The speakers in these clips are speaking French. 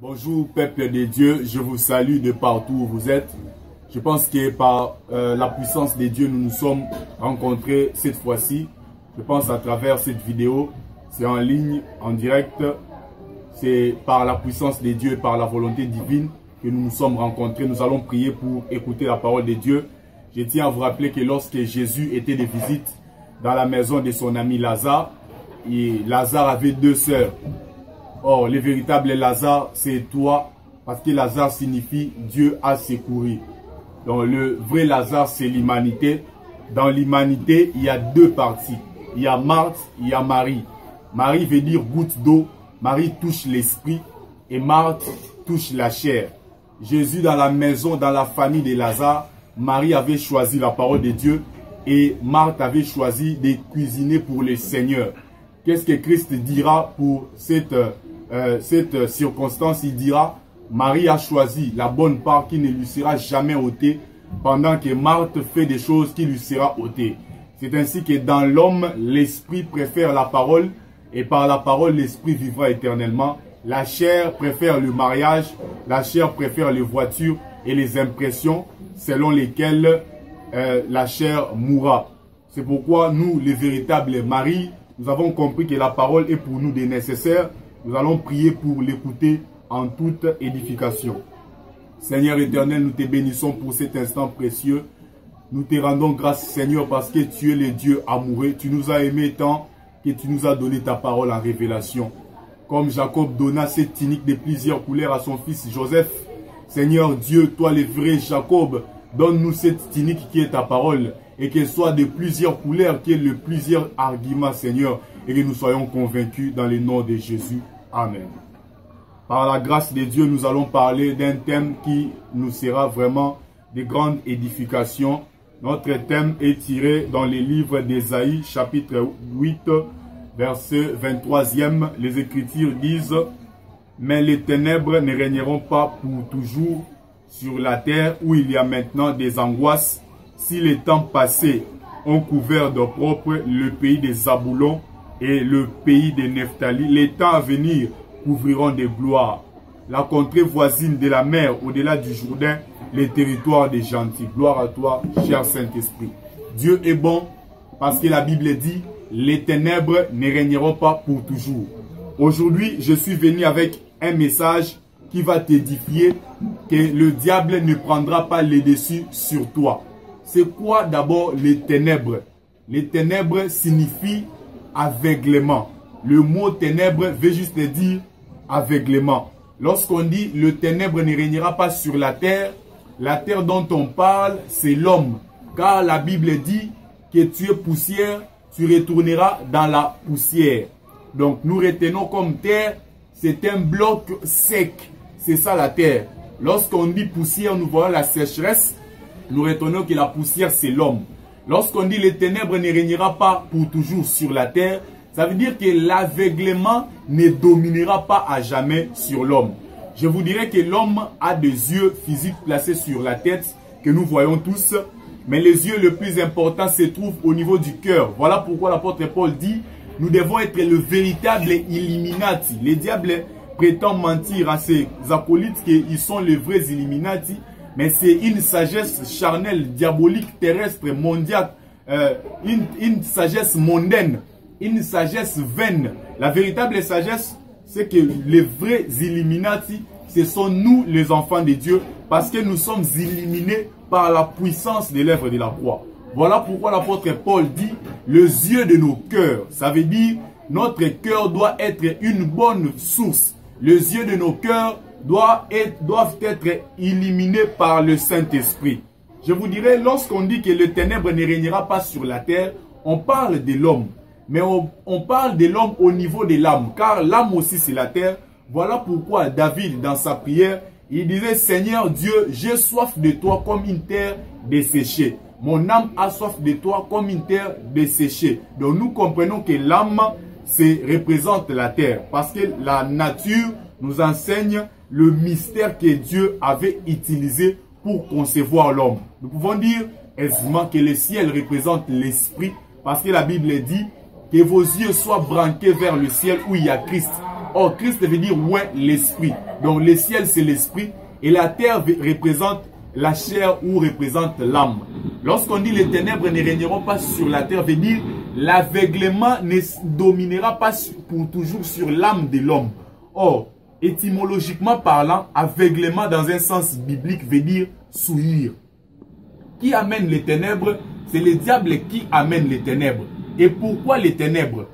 Bonjour peuple de Dieu, je vous salue de partout où vous êtes. Je pense que par la puissance de Dieu, nous nous sommes rencontrés cette fois-ci. Je pense à travers cette vidéo, c'est en ligne, en direct. C'est par la puissance de Dieu et par la volonté divine que nous nous sommes rencontrés. Nous allons prier pour écouter la parole de Dieu. Je tiens à vous rappeler que lorsque Jésus était de visite dans la maison de son ami Lazare, et Lazare avait deux sœurs. Or, le véritable Lazare, c'est toi, parce que Lazare signifie Dieu a secouru. Donc, le vrai Lazare, c'est l'humanité. Dans l'humanité, il y a deux parties. Il y a Marthe, il y a Marie. Marie veut dire goutte d'eau. Marie touche l'esprit et Marthe touche la chair. Jésus, dans la maison, dans la famille de Lazare, Marie avait choisi la parole de Dieu et Marthe avait choisi de cuisiner pour le Seigneur. Qu'est-ce que Christ dira pour cette circonstance? Il dira, Marie a choisi la bonne part qui ne lui sera jamais ôtée, pendant que Marthe fait des choses qui lui sera ôtée. C'est ainsi que dans l'homme, l'esprit préfère la parole, et par la parole, l'esprit vivra éternellement. La chair préfère le mariage, la chair préfère les voitures et les impressions selon lesquelles la chair mourra. C'est pourquoi nous, les véritables maris, nous avons compris que la parole est pour nous des nécessaires. Nous allons prier pour l'écouter en toute édification. Seigneur éternel, nous te bénissons pour cet instant précieux. Nous te rendons grâce, Seigneur, parce que tu es le Dieu amoureux. Tu nous as aimés tant que tu nous as donné ta parole en révélation. Comme Jacob donna cette tunique de plusieurs couleurs à son fils Joseph. Seigneur Dieu, toi le vrai Jacob, donne-nous cette tunique qui est ta parole. Et qu'elle soit de plusieurs couleurs, qu'il y ait plusieurs arguments, Seigneur. Et que nous soyons convaincus dans le nom de Jésus. Amen. Par la grâce de Dieu, nous allons parler d'un thème qui nous sera vraiment de grande édification. Notre thème est tiré dans les livres d'Ésaïe, chapitre 8, verset 23e. Les Écritures disent, « Mais les ténèbres ne régneront pas pour toujours sur la terre où il y a maintenant des angoisses. Si les temps passés ont couvert d'opprobre le pays des Zaboulons et le pays de Nephtali, les temps à venir couvriront de gloire. La contrée voisine de la mer, au-delà du Jourdain, les territoires des gentils. » Gloire à toi, cher Saint-Esprit. Dieu est bon parce que la Bible dit, les ténèbres ne régneront pas pour toujours. Aujourd'hui, je suis venu avec un message qui va t'édifier que le diable ne prendra pas le dessus sur toi. C'est quoi d'abord les ténèbres? Les ténèbres signifient aveuglement. Le mot ténèbres veut juste dire aveuglement. Lorsqu'on dit le ténèbre ne régnera pas sur la terre dont on parle, c'est l'homme. Car la Bible dit que tu es poussière, tu retourneras dans la poussière. Donc nous retenons comme terre, c'est un bloc sec. C'est ça la terre. Lorsqu'on dit poussière, nous voyons la sécheresse. Nous retenons que la poussière, c'est l'homme. Lorsqu'on dit les ténèbres ne régnera pas pour toujours sur la terre, ça veut dire que l'aveuglement ne dominera pas à jamais sur l'homme. Je vous dirais que l'homme a des yeux physiques placés sur la tête, que nous voyons tous. Mais les yeux les plus importants se trouvent au niveau du cœur. Voilà pourquoi l'apôtre Paul dit, nous devons être le véritable Illuminati. Les diables prétendent mentir à ses acolytes qu'ils sont les vrais Illuminati. Mais c'est une sagesse charnelle, diabolique, terrestre, mondiale, une sagesse mondaine, une sagesse vaine. La véritable sagesse, c'est que les vrais Illuminati, ce sont nous les enfants de Dieu, parce que nous sommes illuminés par la puissance de l'œuvre de la croix. Voilà pourquoi l'apôtre Paul dit, les yeux de nos cœurs, ça veut dire, notre cœur doit être une bonne source. Les yeux de nos cœurs doivent être illuminés par le Saint-Esprit. Je vous dirais, lorsqu'on dit que le ténèbre ne régnera pas sur la terre, on parle de l'homme. Mais on parle de l'homme au niveau de l'âme, car l'âme aussi c'est la terre. Voilà pourquoi David, dans sa prière, il disait, « Seigneur Dieu, j'ai soif de toi comme une terre desséchée. Mon âme a soif de toi comme une terre desséchée. » Donc nous comprenons que l'âme représente la terre, parce que la nature nous enseigne le mystère que Dieu avait utilisé pour concevoir l'homme. Nous pouvons dire aisément que le ciel représente l'esprit, parce que la Bible dit que vos yeux soient branqués vers le ciel où il y a Christ. Or, Christ veut dire ouais, l'esprit. Donc, le ciel, c'est l'esprit. Et la terre représente la chair ou représente l'âme. Lorsqu'on dit les ténèbres ne régneront pas sur la terre, veut dire l'aveuglement ne dominera pas pour toujours sur l'âme de l'homme. Or, étymologiquement parlant, aveuglement dans un sens biblique veut dire souillir. Qui amène les ténèbres? C'est le diable qui amène les ténèbres. Et pourquoi les ténèbres?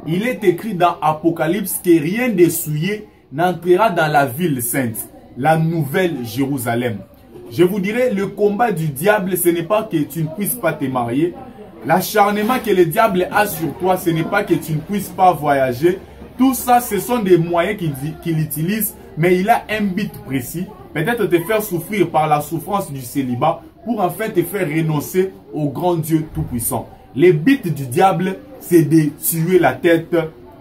Il est écrit dans Apocalypse que rien de souillé n'entrera dans la ville sainte, la nouvelle Jérusalem. Je vous dirais, le combat du diable, ce n'est pas que tu ne puisses pas te marier. L'acharnement que le diable a sur toi, ce n'est pas que tu ne puisses pas voyager. Tout ça, ce sont des moyens qu'il utilise, mais il a un but précis. Peut-être te faire souffrir par la souffrance du célibat pour enfin te faire renoncer au grand Dieu Tout-Puissant. Le but du diable, c'est de tuer la tête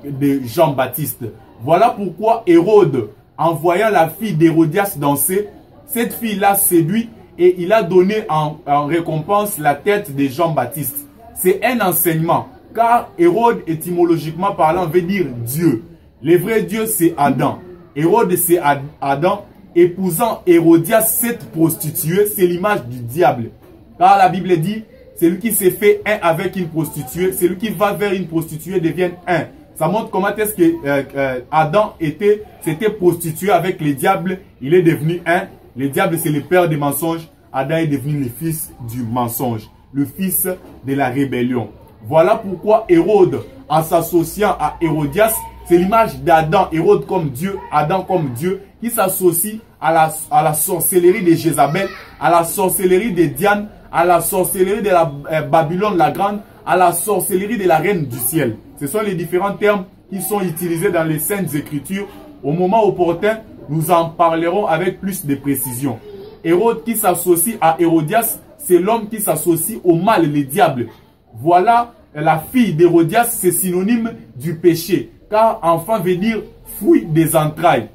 de Jean-Baptiste. Voilà pourquoi Hérode, en voyant la fille d'Hérodias danser, cette fille-là séduit et il a donné en récompense la tête de Jean-Baptiste. C'est un enseignement, car Hérode, étymologiquement parlant, veut dire Dieu. Le vrai Dieu, c'est Adam. Hérode, c'est Adam. Épousant Hérodias, cette prostituée, c'est l'image du diable. Car la Bible dit, celui qui s'est fait un avec une prostituée, celui qui va vers une prostituée devient un. Ça montre comment est-ce que Adam s'était prostitué avec le diable. Il est devenu un. Le diable, c'est le père des mensonges. Adam est devenu le fils du mensonge, le fils de la rébellion. Voilà pourquoi Hérode, en s'associant à Hérodias, c'est l'image d'Adam, Hérode comme Dieu, Adam comme Dieu, qui s'associe à la sorcellerie de Jézabel, à la sorcellerie de Diane, à la sorcellerie de la Babylone la Grande, à la sorcellerie de la Reine du Ciel. Ce sont les différents termes qui sont utilisés dans les Saintes Écritures. Au moment opportun, nous en parlerons avec plus de précision. Hérode qui s'associe à Hérodias, c'est l'homme qui s'associe au mal, le diable. Voilà, la fille d'Hérodias, c'est synonyme du péché. Car enfant veut dire fruit des entrailles.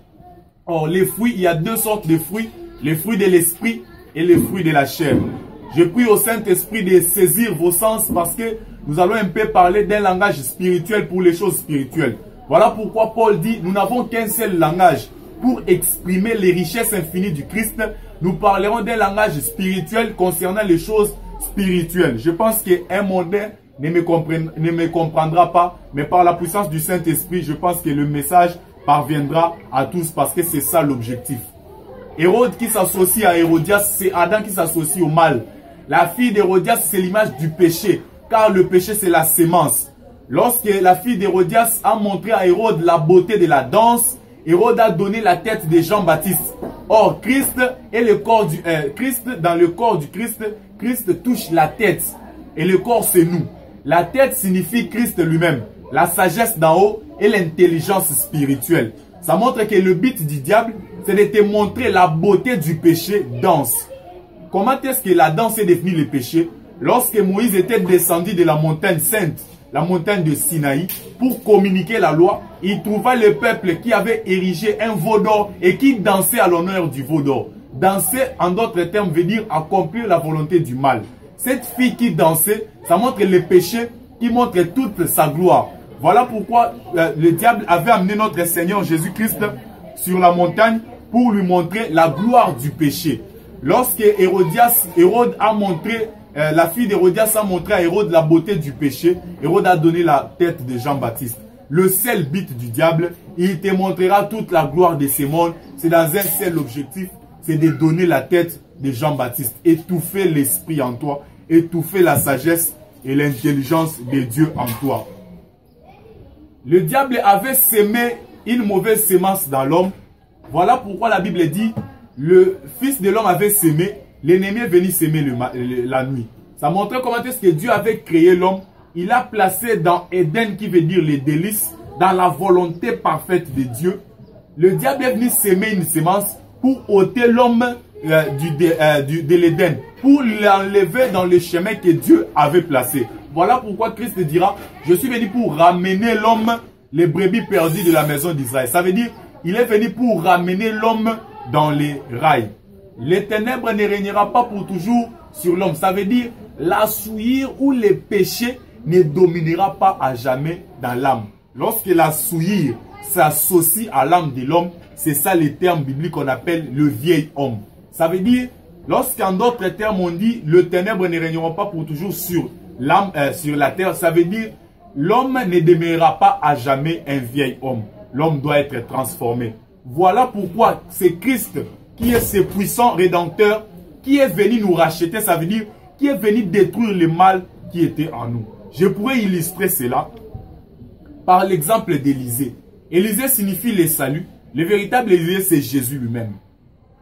Or, les fruits, il y a deux sortes de fruits. Les fruits de l'esprit et les fruits de la chair. Je prie au Saint-Esprit de saisir vos sens parce que nous allons un peu parler d'un langage spirituel pour les choses spirituelles. Voilà pourquoi Paul dit, nous n'avons qu'un seul langage pour exprimer les richesses infinies du Christ. Nous parlerons d'un langage spirituel concernant les choses spirituelles. Je pense qu'un mondain ne me comprendra pas, mais par la puissance du Saint-Esprit, je pense que le message parviendra à tous parce que c'est ça l'objectif. Hérode qui s'associe à Hérodias, c'est Adam qui s'associe au mal. La fille d'Hérodias, c'est l'image du péché, car le péché, c'est la sémence. Lorsque la fille d'Hérodias a montré à Hérode la beauté de la danse, Hérode a donné la tête de Jean-Baptiste. Or, Christ est le corps du Christ, dans le corps du Christ, Christ touche la tête. Et le corps, c'est nous. La tête signifie Christ lui-même, la sagesse d'en haut et l'intelligence spirituelle. Ça montre que le but du diable, c'est de te montrer la beauté du péché danse. Comment est-ce que la danse est devenue le péché? Lorsque Moïse était descendu de la montagne sainte, la montagne de Sinaï, pour communiquer la loi, il trouva le peuple qui avait érigé un veau d'or et qui dansait à l'honneur du veau d'or. Danser, en d'autres termes, veut dire accomplir la volonté du mal. Cette fille qui dansait, ça montre le péché qui montre toute sa gloire. Voilà pourquoi le diable avait amené notre Seigneur Jésus-Christ sur la montagne pour lui montrer la gloire du péché. Lorsque Hérode a montré, la fille d'Hérodias a montré à Hérode la beauté du péché, Hérode a donné la tête de Jean-Baptiste. Le seul but du diable, il te montrera toute la gloire de ce monde. C'est dans un seul objectif, c'est de donner la tête de Jean-Baptiste, étouffer l'esprit en toi, étouffer la sagesse et l'intelligence de Dieu en toi. Le diable avait sémé une mauvaise sémence dans l'homme. Voilà pourquoi la Bible dit, le fils de l'homme avait sémé, l'ennemi est venu s'aimer la nuit. Ça montrait comment est-ce que Dieu avait créé l'homme. Il a placé dans Éden, qui veut dire les délices, dans la volonté parfaite de Dieu. Le diable est venu s'aimer une sémence pour ôter l'homme de l'Éden, pour l'enlever dans le chemin que Dieu avait placé. Voilà pourquoi Christ dira, je suis venu pour ramener l'homme, les brebis perdues de la maison d'Israël. Ça veut dire, il est venu pour ramener l'homme dans les rails. Les ténèbres ne régnera pas pour toujours sur l'homme. Ça veut dire, la souillure ou les péchés ne dominera pas à jamais dans l'âme. Lorsque la souillure, s'associe à l'âme de l'homme. C'est ça le terme biblique qu'on appelle le vieil homme. Ça veut dire, lorsqu'en d'autres termes on dit le ténèbre ne régnera pas pour toujours sur l'âme, sur la terre, ça veut dire l'homme ne demeurera pas à jamais un vieil homme. L'homme doit être transformé. Voilà pourquoi c'est Christ qui est ce puissant rédempteur qui est venu nous racheter, ça veut dire qui est venu détruire le mal qui était en nous. Je pourrais illustrer cela par l'exemple d'Élisée. Élisée signifie le salut. Le véritable Élisée, c'est Jésus lui-même.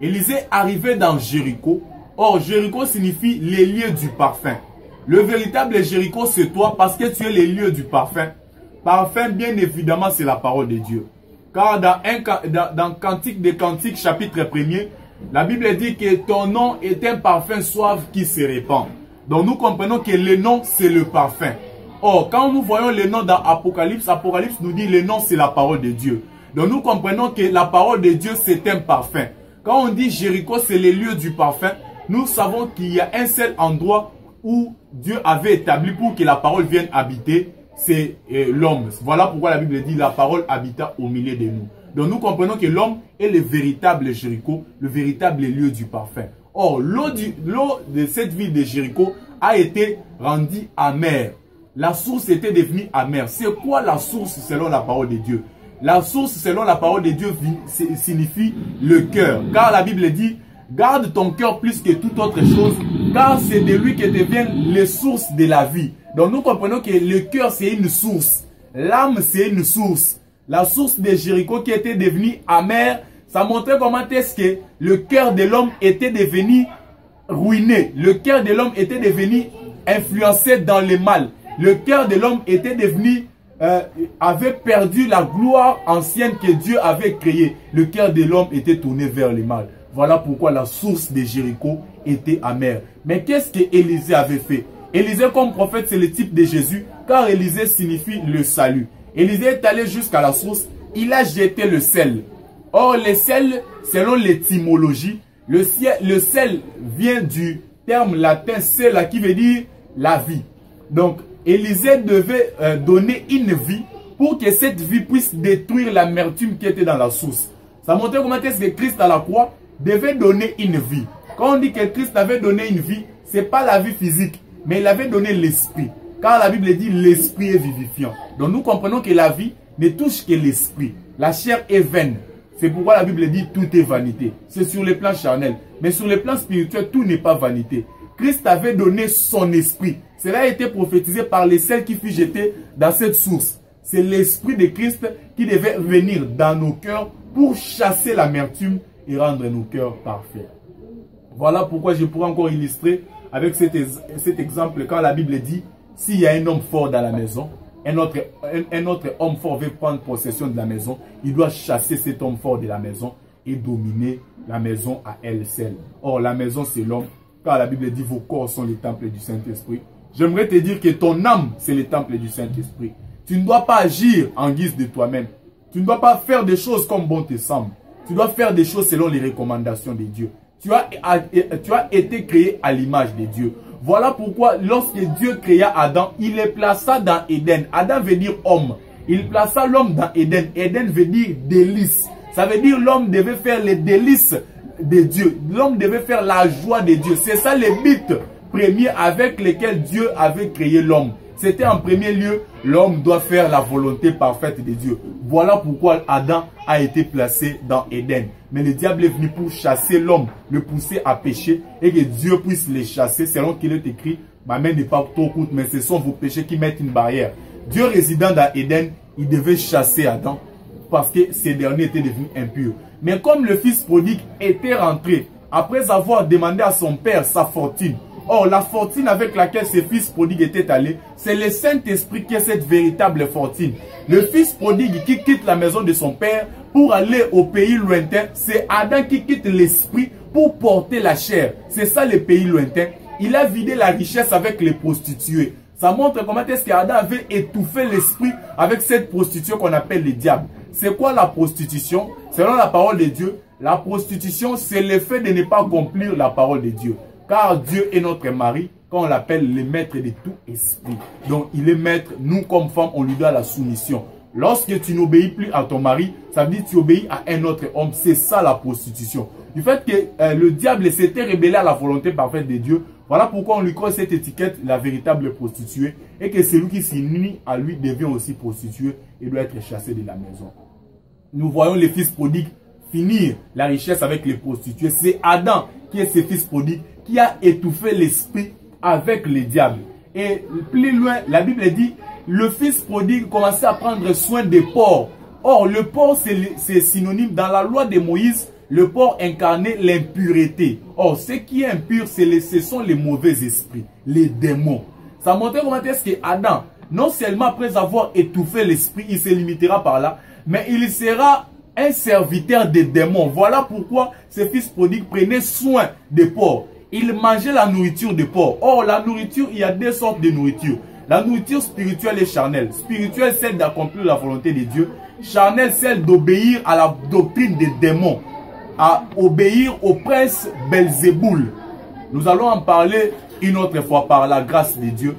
Élisée arrivait dans Jéricho. Or, Jéricho signifie les lieux du parfum. Le véritable Jéricho, c'est toi parce que tu es les lieux du parfum. Parfum, bien évidemment, c'est la parole de Dieu. Car dans Cantique des Cantiques, chapitre 1er, la Bible dit que ton nom est un parfum suave qui se répand. Donc nous comprenons que le nom, c'est le parfum. Or, quand nous voyons le nom dans Apocalypse, Apocalypse nous dit le nom, c'est la parole de Dieu. Donc nous comprenons que la parole de Dieu, c'est un parfum. Quand on dit Jéricho, c'est le lieu du parfum, nous savons qu'il y a un seul endroit où Dieu avait établi pour que la parole vienne habiter, c'est l'homme. Voilà pourquoi la Bible dit la parole habita au milieu de nous. Donc nous comprenons que l'homme est le véritable Jéricho, le véritable lieu du parfum. Or, l'eau de cette ville de Jéricho a été rendue amère. La source était devenue amère. C'est quoi la source selon la parole de Dieu? La source selon la parole de Dieu signifie le cœur. Car la Bible dit, garde ton cœur plus que toute autre chose, car c'est de lui que deviennent les sources de la vie. Donc nous comprenons que le cœur c'est une source. L'âme c'est une source. La source de Jéricho qui était devenue amère, ça montrait comment est-ce que le cœur de l'homme était devenu ruiné. Le cœur de l'homme était devenu influencé dans le mal. Le cœur de l'homme était devenu, avait perdu la gloire ancienne que Dieu avait créée. Le cœur de l'homme était tourné vers le mal. Voilà pourquoi la source de Jéricho était amère. Mais qu'est-ce que Élisée avait fait? Élisée comme prophète, c'est le type de Jésus, car Élisée signifie le salut. Élisée est allé jusqu'à la source, il a jeté le sel. Or, le sel, selon l'étymologie, le sel vient du terme latin sela qui veut dire la vie. Donc, Élisée devait donner une vie pour que cette vie puisse détruire l'amertume qui était dans la source. Ça montre comment est-ce que Christ à la croix devait donner une vie. Quand on dit que Christ avait donné une vie, ce n'est pas la vie physique, mais il avait donné l'esprit. Car la Bible dit l'esprit est vivifiant. Donc nous comprenons que la vie ne touche que l'esprit. La chair est vaine. C'est pourquoi la Bible dit tout est vanité. C'est sur le plan charnel. Mais sur le plan spirituel, tout n'est pas vanité. Christ avait donné son esprit. Cela a été prophétisé par les sels qui furent jetés dans cette source. C'est l'esprit de Christ qui devait venir dans nos cœurs pour chasser l'amertume et rendre nos cœurs parfaits. Voilà pourquoi je pourrais encore illustrer avec cet exemple quand la Bible dit s'il y a un homme fort dans la maison, un autre homme fort veut prendre possession de la maison, il doit chasser cet homme fort de la maison et dominer la maison à elle seule. Or, la maison, c'est l'homme, car la Bible dit vos corps sont les temples du Saint-Esprit. J'aimerais te dire que ton âme, c'est le temple du Saint-Esprit. Tu ne dois pas agir en guise de toi-même. Tu ne dois pas faire des choses comme bon te semble. Tu dois faire des choses selon les recommandations de Dieu. Tu as été créé à l'image de Dieu. Voilà pourquoi lorsque Dieu créa Adam, il le plaça dans Éden. Adam veut dire homme. Il plaça l'homme dans Éden. Éden veut dire délice. Ça veut dire l'homme devait faire les délices de Dieu. L'homme devait faire la joie de Dieu. C'est ça le but premier avec lequel Dieu avait créé l'homme. C'était en premier lieu, l'homme doit faire la volonté parfaite de Dieu. Voilà pourquoi Adam a été placé dans Éden. Mais le diable est venu pour chasser l'homme, le pousser à pécher et que Dieu puisse les chasser selon qu'il est écrit. Ma main n'est pas trop courte, mais ce sont vos péchés qui mettent une barrière. Dieu résidant dans Éden, il devait chasser Adam parce que ces derniers étaient devenus impurs. Mais comme le fils prodigue était rentré après avoir demandé à son père sa fortune, or, la fortune avec laquelle ce fils prodigue était allé, c'est le Saint-Esprit qui est cette véritable fortune. Le fils prodigue qui quitte la maison de son père pour aller au pays lointain, c'est Adam qui quitte l'esprit pour porter la chair. C'est ça le pays lointain. Il a vidé la richesse avec les prostituées. Ça montre comment est-ce qu'Adam avait étouffé l'esprit avec cette prostituée qu'on appelle le diable. C'est quoi la prostitution? Selon la parole de Dieu, la prostitution, c'est le fait de ne pas accomplir la parole de Dieu. Car Dieu est notre mari, quand on l'appelle le maître de tout esprit. Donc il est maître, nous comme femmes, on lui doit la soumission. Lorsque tu n'obéis plus à ton mari, ça veut dire que tu obéis à un autre homme. C'est ça la prostitution. Du fait que le diable s'était rebellé à la volonté parfaite de Dieu, voilà pourquoi on lui colle cette étiquette, la véritable prostituée, et que celui qui s'unit à lui devient aussi prostitué et doit être chassé de la maison. Nous voyons les fils prodigues finir la richesse avec les prostituées. C'est Adam qui est ce fils prodigue, qui a étouffé l'esprit avec le diable. Et plus loin, la Bible dit, le fils prodigue commençait à prendre soin des porcs. Or, le porc, c'est synonyme, dans la loi de Moïse, le porc incarnait l'impureté. Or, ce qui est impur, ce sont les mauvais esprits, les démons. Ça montrait comment est-ce que Adam, non seulement après avoir étouffé l'esprit, il se limitera par là, mais il sera un serviteur des démons. Voilà pourquoi ce fils prodigue prenait soin des porcs. Il mangeait la nourriture des porcs. Or, la nourriture, il y a deux sortes de nourriture. La nourriture spirituelle et charnelle. Spirituelle, celle d'accomplir la volonté de Dieu. Charnelle, celle d'obéir à la doctrine des démons. À obéir au prince Belzéboul. Nous allons en parler une autre fois par la grâce de Dieu.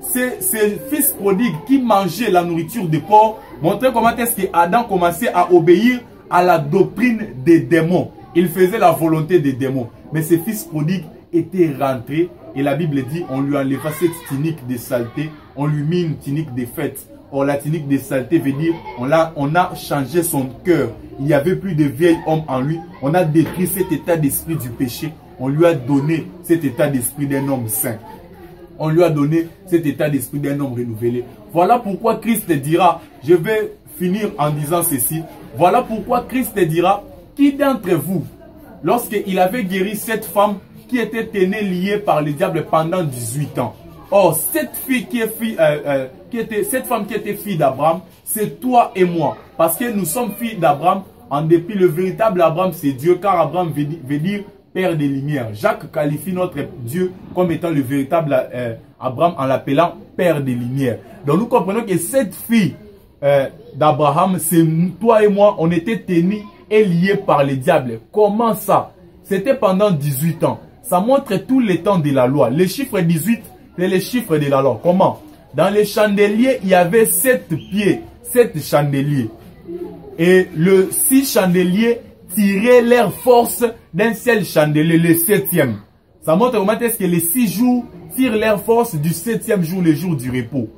C'est ce fils prodigue qui mangeait la nourriture des porcs. Montrer comment est-ce que Adam commençait à obéir à la doctrine des démons. Il faisait la volonté des démons. Mais ce fils prodigue était rentré. Et la Bible dit, on lui enleva cette tunique de saleté. On lui mit une tunique de fête. Or, la tunique de saleté veut dire, on a changé son cœur. Il n'y avait plus de vieil homme en lui. On a détruit cet état d'esprit du péché. On lui a donné cet état d'esprit d'un homme saint. On lui a donné cet état d'esprit d'un homme renouvelé. Voilà pourquoi Christ dira, je vais finir en disant ceci. Voilà pourquoi Christ dira, qui d'entre vous, lorsqu'il avait guéri cette femme qui était tenue liée par le diable pendant 18 ans. Or, cette femme qui était fille d'Abraham, c'est toi et moi. Parce que nous sommes filles d'Abraham, en dépit, le véritable Abraham, c'est Dieu, car Abraham veut dire Père des Lumières. Jacques qualifie notre Dieu comme étant le véritable Abraham en l'appelant Père des Lumières. Donc nous comprenons que cette fille d'Abraham, c'est toi et moi, on était tenus et liés par le diable. Comment ça? C'était pendant 18 ans. Ça montre tous les temps de la loi. Le chiffre 18, c'est le chiffre de la loi. Comment? Dans les chandeliers, il y avait 7 pieds, 7 chandeliers. Et le 6 chandeliers tiraient leur force d'un seul chandelier, le 7e. Ça montre comment est-ce que les 6 jours tirent leur force du 7e jour, le jour du repos.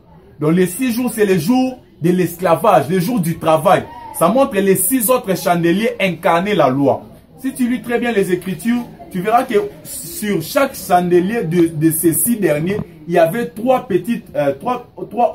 Donc les 6 jours, c'est le jour de l'esclavage, le jour du travail. Ça montre les 6 autres chandeliers incarner la loi. Si tu lis très bien les Écritures, tu verras que sur chaque chandelier de ces 6 derniers, il y avait 3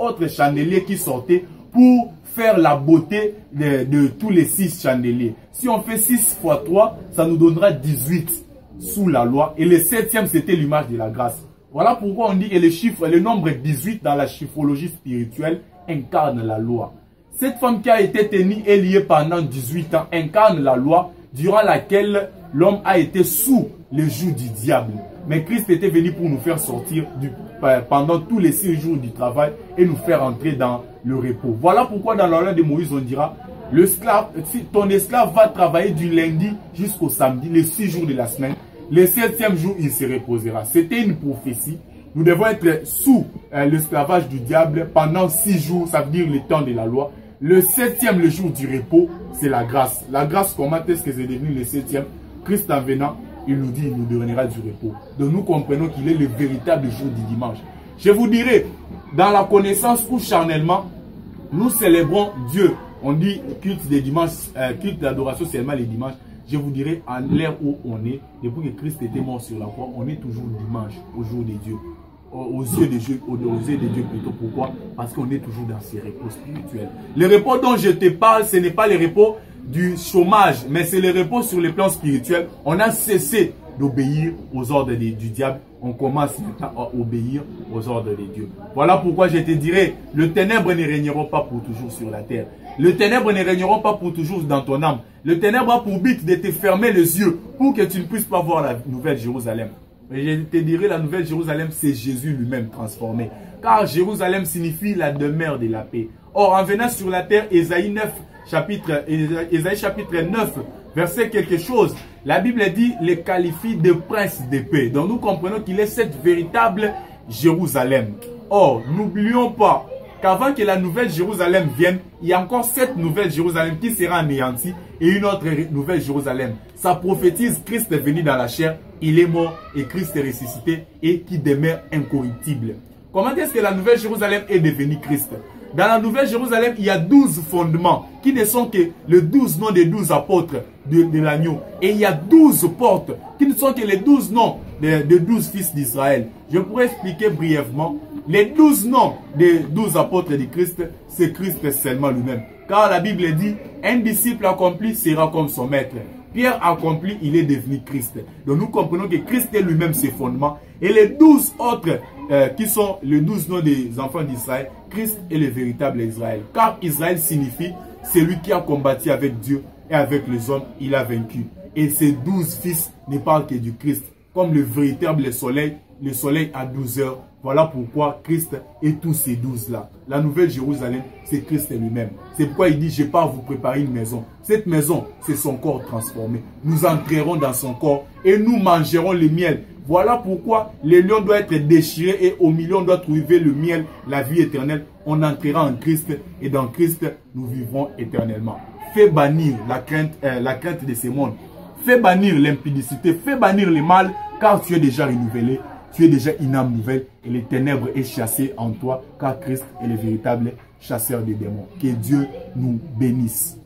autres chandeliers qui sortaient pour faire la beauté de tous les 6 chandeliers. Si on fait 6 x 3, ça nous donnera 18 sous la loi. Et le 7e, c'était l'image de la grâce. Voilà pourquoi on dit que le nombre 18 dans la chiffrologie spirituelle incarne la loi. Cette femme qui a été tenue et liée pendant 18 ans incarne la loi durant laquelle l'homme a été sous le joug du diable. Mais Christ était venu pour nous faire sortir pendant tous les 6 jours du travail et nous faire entrer dans le repos. Voilà pourquoi dans la loi de Moïse, on dira, ton esclave va travailler du lundi jusqu'au samedi, les 6 jours de la semaine. Le 7e jour, il se reposera. C'était une prophétie. Nous devons être sous l'esclavage du diable pendant 6 jours, ça veut dire le temps de la loi. Le 7e, le jour du repos, c'est la grâce. La grâce, comment est-ce que c'est devenu le 7e? Christ en venant, il nous dit, il nous donnera du repos. Donc nous comprenons qu'il est le véritable jour du dimanche. Je vous dirai, dans la connaissance ou charnellement, nous célébrons Dieu. On dit culte des dimanches, culte d'adoration seulement les dimanches. Je vous dirai, à l'ère où on est, depuis que Christ était mort sur la croix, on est toujours dimanche, au jour de Dieu. Aux yeux de Dieu, plutôt. Pourquoi? Parce qu'on est toujours dans ces repos spirituels. Le repos dont je te parle, ce n'est pas le repos du chômage, mais c'est le repos sur le plan spirituel. On a cessé d'obéir aux ordres du diable. On commence maintenant à obéir aux ordres de Dieu. Voilà pourquoi je te dirai, le ténèbre ne régneront pas pour toujours sur la terre. Le ténèbre ne régneront pas pour toujours dans ton âme. Le ténèbre a pour but de te fermer les yeux pour que tu ne puisses pas voir la nouvelle Jérusalem. Et je te dirai, la nouvelle Jérusalem, c'est Jésus lui-même transformé. Car Jérusalem signifie la demeure de la paix. Or, en venant sur la terre, Ésaïe chapitre 9, verset quelque chose, la Bible dit, les qualifie de prince de paix. Donc nous comprenons qu'il est cette véritable Jérusalem. Or, n'oublions pas qu'avant que la nouvelle Jérusalem vienne, il y a encore cette nouvelle Jérusalem qui sera anéantie et une autre nouvelle Jérusalem. Ça prophétise Christ est venu dans la chair, il est mort et Christ est ressuscité et qui demeure incorruptible. Comment est-ce que la nouvelle Jérusalem est devenue Christ? Dans la nouvelle Jérusalem, il y a 12 fondements qui ne sont que les 12 noms des 12 apôtres de l'agneau. Et il y a 12 portes qui ne sont que les 12 noms des 12 fils d'Israël. Je pourrais expliquer brièvement. Les 12 noms des 12 apôtres de Christ, c'est Christ seulement lui-même. Car la Bible dit, un disciple accompli sera comme son maître. Pierre accompli, il est devenu Christ. Donc nous comprenons que Christ est lui-même ses fondements. Et les 12 autres qui sont les 12 noms des enfants d'Israël, Christ est le véritable Israël. Car Israël signifie celui qui a combattu avec Dieu et avec les hommes, il a vaincu. Et ces 12 fils ne parlent que du Christ. Comme le véritable soleil, le soleil à 12 heures. Voilà pourquoi Christ est tous ces 12-là. La nouvelle Jérusalem, c'est Christ lui-même. C'est pourquoi il dit, je pars vous préparer une maison. Cette maison, c'est son corps transformé. Nous entrerons dans son corps et nous mangerons le miel. Voilà pourquoi le lion doit être déchiré et au milieu on doit trouver le miel, la vie éternelle. On entrera en Christ et dans Christ, nous vivrons éternellement. Fais bannir la crainte de ce monde. Fais bannir l'impudicité, fais bannir le mal, car tu es déjà renouvelé. Tu es déjà une âme nouvelle et les ténèbres est chassé en toi, car Christ est le véritable chasseur des démons. Que Dieu nous bénisse.